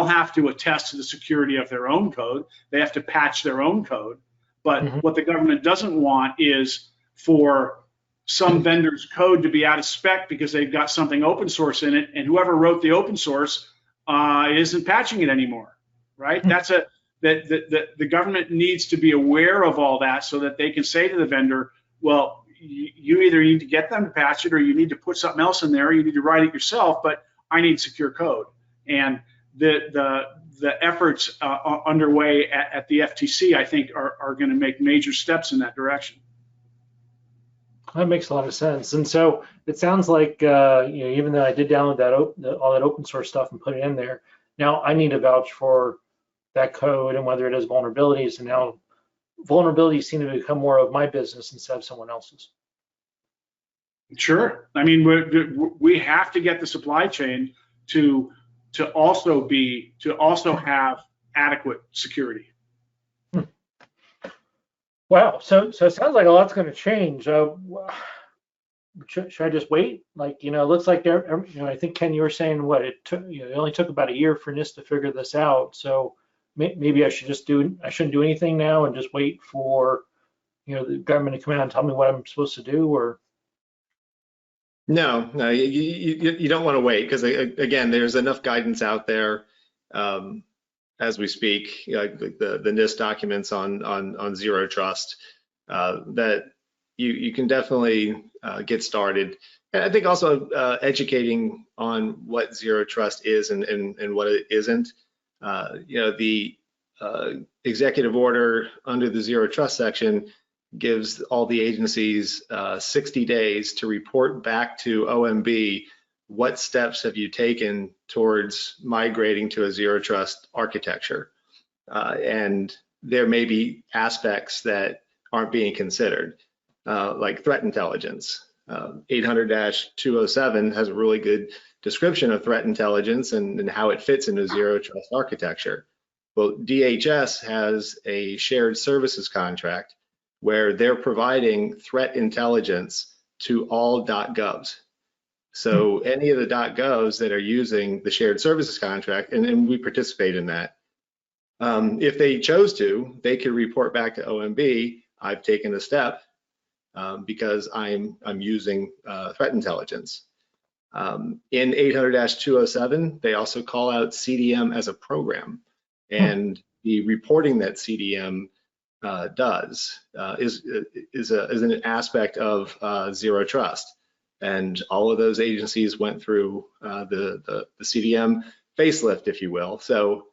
have to attest to the security of their own code. They have to patch their own code. But Mm-hmm. what the government doesn't want is for some vendor's code to be out of spec because they've got something open source in it, and whoever wrote the open source isn't patching it anymore, right? Mm-hmm. The government needs to be aware of all that so that they can say to the vendor, well, you either need to get them to patch it or you need to put something else in there, or you need to write it yourself, but I need secure code. And the efforts underway at the FTC, I think, are going to make major steps in that direction. That makes a lot of sense. And so it sounds like even though I did download all that open source stuff and put it in there, now I need to vouch for that code and whether it has vulnerabilities. And now vulnerabilities seem to become more of my business instead of someone else's. Sure. I mean, we have to get the supply chain to also have adequate security. Wow. So it sounds like a lot's going to change. Should I just wait? It looks like I think Ken, you were saying it only took about a year for NIST to figure this out. So maybe I shouldn't do anything now and just wait for the government to come out and tell me what I'm supposed to do, or No, you don't want to wait because again, there's enough guidance out there as we speak, the NIST documents on zero trust that you can definitely get started. And I think also educating on what zero trust is and what it isn't. The executive order under the zero trust section gives all the agencies 60 days to report back to OMB what steps have you taken towards migrating to a zero trust architecture. And there may be aspects that aren't being considered, like threat intelligence. 800-207 has a really good description of threat intelligence and how it fits into zero trust architecture. Well, DHS has a shared services contract where they're providing threat intelligence to all .govs. So any of the .govs that are using the shared services contract, and we participate in that, if they chose to, they could report back to OMB, I've taken a step because I'm using threat intelligence. In 800-207, they also call out CDM as a program, and the reporting that CDM does is an aspect of zero trust, and all of those agencies went through the CDM facelift, if you will. So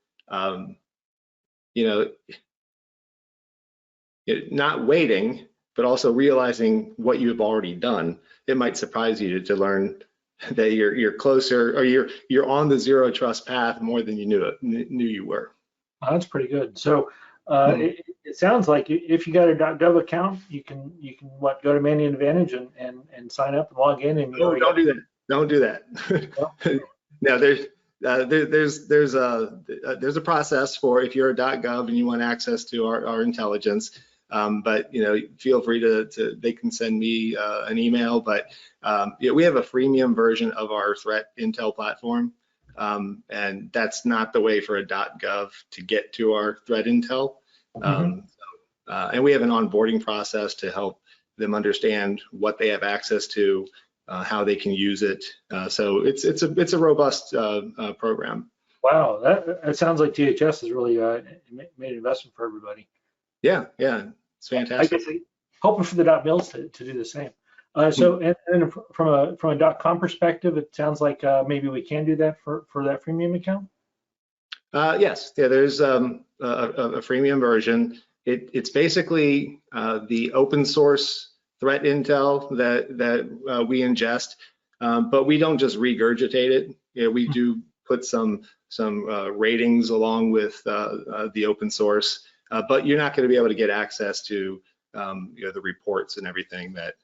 not waiting, but also realizing what you've already done. It might surprise you to learn that you're closer, or you're on the zero trust path more than you knew you were. Oh, that's pretty good. So it sounds like if you got a .gov account, you can go to Mandiant Advantage and sign up and log in. And don't do that. Don't do that. No, there's a process for if you're a .gov and you want access to our intelligence. But feel free to they can send me an email. But we have a freemium version of our threat intel platform, and that's not the way for a .gov to get to our threat intel. And we have an onboarding process to help them understand what they have access to, how they can use it. So it's a robust program. Wow, that sounds like DHS has really made an investment for everybody. Yeah, it's fantastic. I guess hoping for the .mils to do the same. So, and from a .com perspective, it sounds like maybe we can do that for that freemium account. Yes, there's a freemium version. It's basically the open source threat intel that we ingest, but we don't just regurgitate it. We do put some ratings along with the open source, but you're not going to be able to get access to the reports and everything that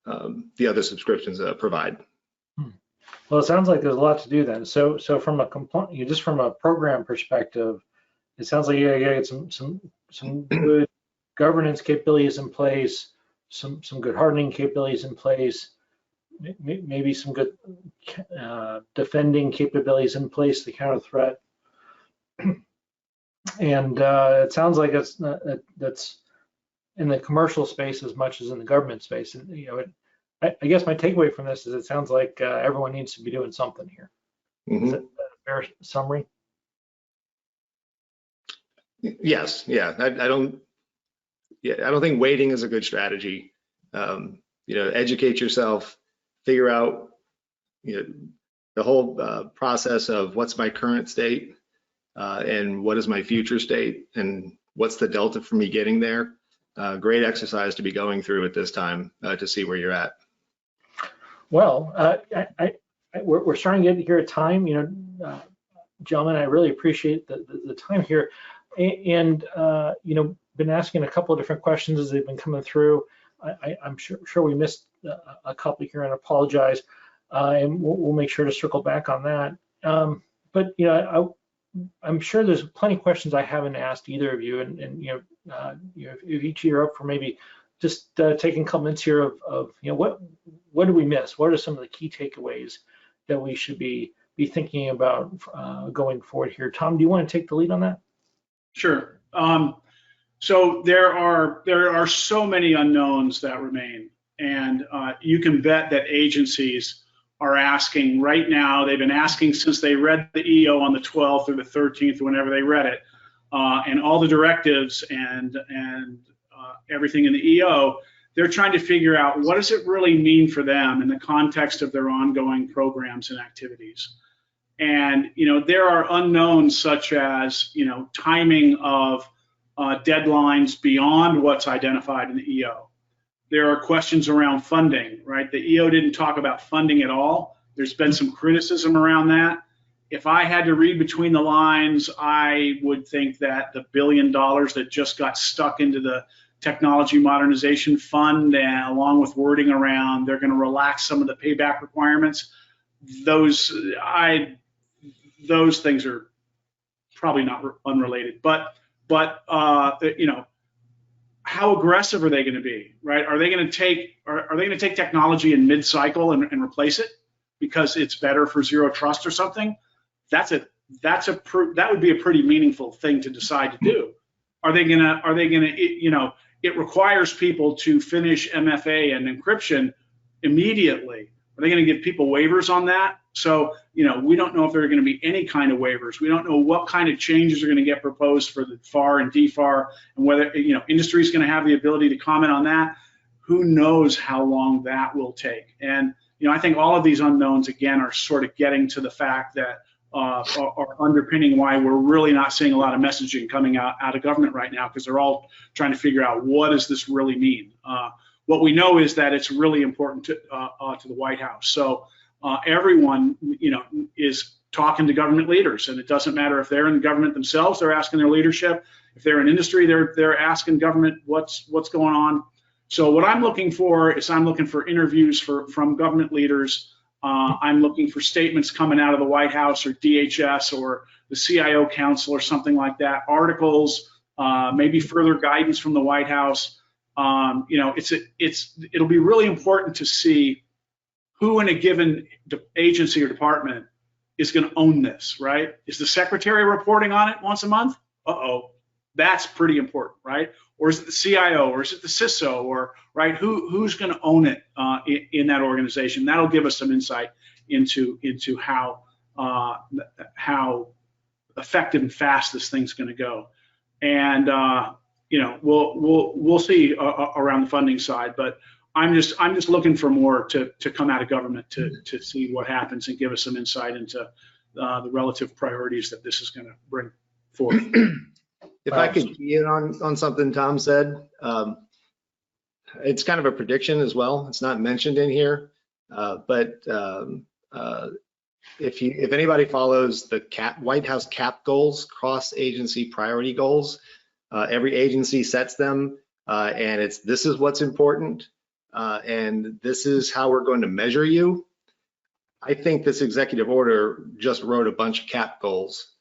the other subscriptions provide. Well, it sounds like there's a lot to do then. So from a just from a program perspective, it sounds like you gotta get some good governance capabilities in place, some good hardening capabilities in place, maybe some good defending capabilities in place to counter threat. And it sounds like that's in the commercial space as much as in the government space. And, I guess my takeaway from this is it sounds like everyone needs to be doing something here. Is that a fair summary? Yes, yeah. I don't think waiting is a good strategy. Educate yourself, figure out the whole process of what's my current state and what is my future state and what's the delta for me getting there. Great exercise to be going through at this time to see where you're at. Well, we're starting to get here at time. Gentlemen, I really appreciate the time here, and been asking a couple of different questions as they've been coming through. I'm sure we missed a couple here, and I apologize, and we'll make sure to circle back on that. But I'm sure there's plenty of questions I haven't asked either of you, and if each of you are up for maybe just taking comments here of what do we miss? What are some of the key takeaways that we should be thinking about going forward here? Tom, do you want to take the lead on that? Sure. So there are so many unknowns that remain, and you can bet that agencies are asking right now. They've been asking since they read the EO on the 12th or the 13th, whenever they read it, and all the directives and everything in the EO. They're trying to figure out what does it really mean for them in the context of their ongoing programs and activities. And there are unknowns such as timing of deadlines beyond what's identified in the EO. There are questions around funding, right? The EO didn't talk about funding at all. There's been some criticism around that. If I had to read between the lines, I would think that the $1 billion that just got stuck into the technology modernization fund, and along with wording around they're going to relax some of the payback requirements, those things are probably not unrelated. But how aggressive are they going to be, right? Are they going to take technology in mid-cycle and replace it because it's better for zero trust or something? That would be a pretty meaningful thing to decide to do. Are they gonna it requires people to finish MFA and encryption immediately. Are they going to give people waivers on that? So, we don't know if there are going to be any kind of waivers. We don't know what kind of changes are going to get proposed for the FAR and DFAR, and whether, industry is going to have the ability to comment on that. Who knows how long that will take? And, I think all of these unknowns, again, are sort of getting to the fact that are underpinning why we're really not seeing a lot of messaging coming out of government right now, because they're all trying to figure out what does this really mean. What we know is that it's really important to the White House. So everyone, is talking to government leaders, and it doesn't matter if they're in government themselves, they're asking their leadership. If they're in industry, they're asking government what's going on. So what I'm looking for is interviews from government leaders. I'm looking for statements coming out of the White House or DHS or the CIO Council or something like that, articles, maybe further guidance from the White House. It'll be really important to see who in a given agency or department is going to own this, right? Is the secretary reporting on it once a month? Uh-oh. That's pretty important, right? Or is it the CIO, or is it the CISO, or right? Who's going to own it in that organization? That'll give us some insight into how effective and fast this thing's going to go. And we'll see around the funding side, but I'm just looking for more to come out of government to see what happens and give us some insight into the relative priorities that this is going to bring forth. If I could key in on something Tom said, it's kind of a prediction as well. It's not mentioned in here, but if anybody follows the White House CAP goals, cross-agency priority goals, every agency sets them, and this is what's important, and this is how we're going to measure you. I think this executive order just wrote a bunch of CAP goals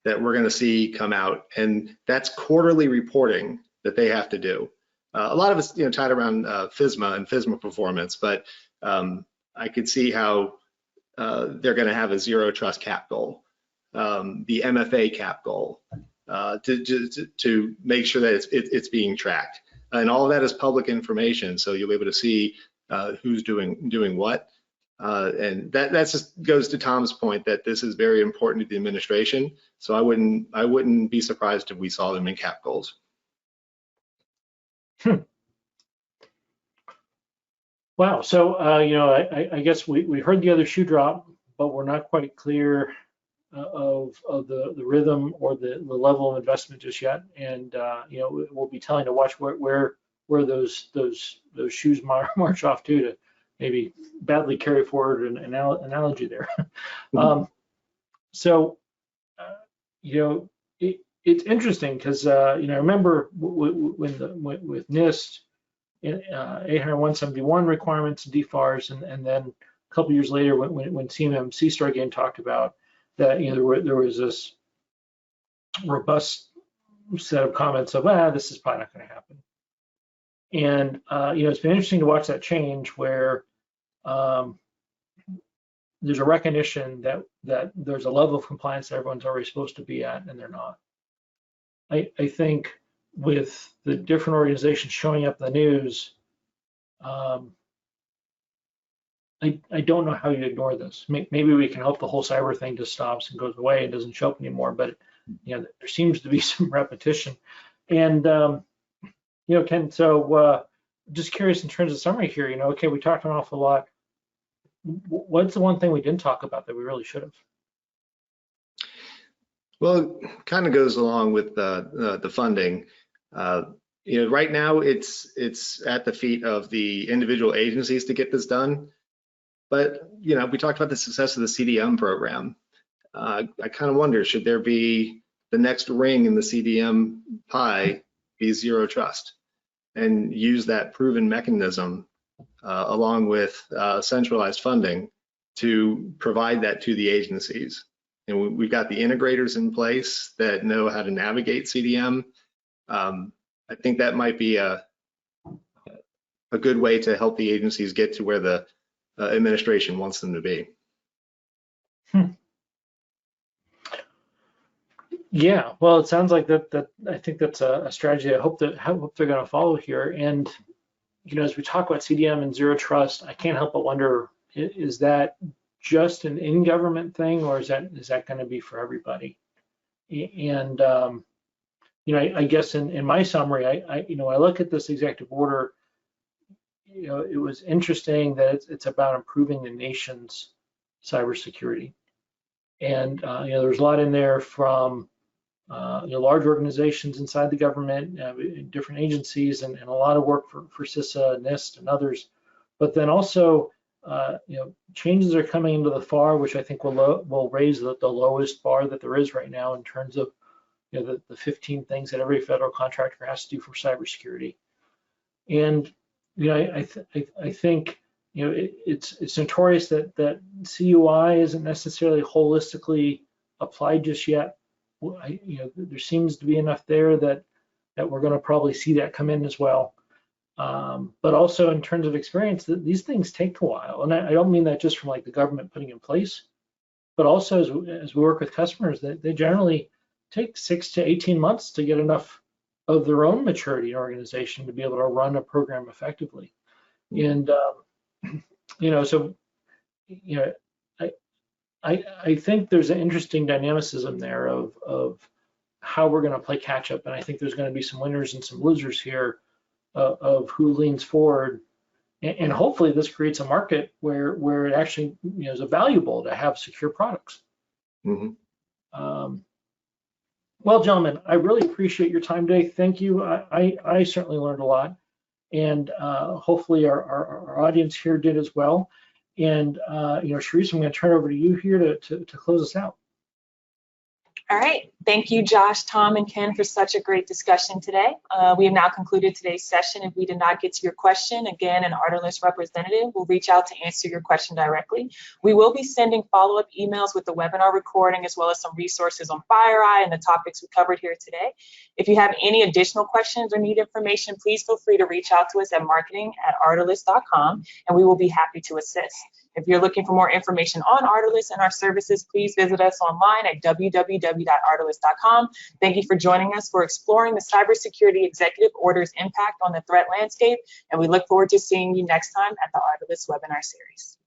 that we're going to see come out, and that's quarterly reporting that they have to do. A lot of it's tied around FISMA and FISMA performance, but I could see how they're going to have a zero trust CAP goal, the MFA CAP goal, to make sure that it's being tracked, and all of that is public information, so you'll be able to see who's doing what. And that just goes to Tom's point that this is very important to the administration. So I wouldn't be surprised if we saw them in CAP goals. Wow. So I guess we heard the other shoe drop, but we're not quite clear of the rhythm or the level of investment just yet. And we'll be telling to watch where those shoes march off to maybe badly carry forward an analogy there. It's interesting because I remember with NIST, 80171 requirements and DFARS, and then a couple years later when Cmmc started getting talked about, that there was this robust set of comments of this is probably not going to happen. And it's been interesting to watch that change where there's a recognition that there's a level of compliance that everyone's already supposed to be at, and they're not. I think with the different organizations showing up in the news, I don't know how you ignore this. Maybe we can hope the whole cyber thing just stops and goes away and doesn't show up anymore, but there seems to be some repetition. And Ken, so just curious in terms of summary here, okay, we talked an awful lot. What's the one thing we didn't talk about that we really should have? Well, it kind of goes along with the funding. Right now it's at the feet of the individual agencies to get this done. But we talked about the success of the CDM program. I kind of wonder, should there be the next ring in the CDM pie be zero trust, and use that proven mechanism along with centralized funding to provide that to the agencies. And we've got the integrators in place that know how to navigate CDM. I think that might be a good way to help the agencies get to where the administration wants them to be. Yeah, well, it sounds like that. I think that's a strategy I hope they're going to follow here. And as we talk about CDM and zero trust, I can't help but wonder: is that just an in-government thing, or is that going to be for everybody? And I guess in my summary, I look at this executive order. It was interesting that it's about improving the nation's cybersecurity, and there's a lot in there from large organizations inside the government, different agencies, and a lot of work for CISA, NIST, and others. But then also, changes are coming into the FAR, which I think will raise the lowest bar that there is right now in terms of the 15 things that every federal contractor has to do for cybersecurity. And I think it's notorious that CUI isn't necessarily holistically applied just yet. There seems to be enough there that we're going to probably see that come in as well. But also in terms of experience, these things take a while, and I don't mean that just from like the government putting in place, but also as we work with customers, that they generally take 6 to 18 months to get enough of their own maturity in organization to be able to run a program effectively. And so I think there's an interesting dynamicism there of how we're going to play catch up, and I think there's going to be some winners and some losers here of who leans forward, and hopefully this creates a market where it actually is valuable to have secure products. Well, gentlemen, I really appreciate your time today. Thank you. I certainly learned a lot, and hopefully our audience here did as well. And Charisse, I'm going to turn it over to you here to close us out. All right. Thank you, Josh, Tom, and Ken, for such a great discussion today. We have now concluded today's session. If we did not get to your question, again, an Ardalyst representative will reach out to answer your question directly. We will be sending follow-up emails with the webinar recording, as well as some resources on FireEye and the topics we covered here today. If you have any additional questions or need information, please feel free to reach out to us at marketing@ardalyst.com, and we will be happy to assist. If you're looking for more information on Ardalyst and our services, please visit us online at www.ardalyst.com. Thank you for joining us for exploring the cybersecurity executive order's impact on the threat landscape, and we look forward to seeing you next time at the Ardalyst webinar series.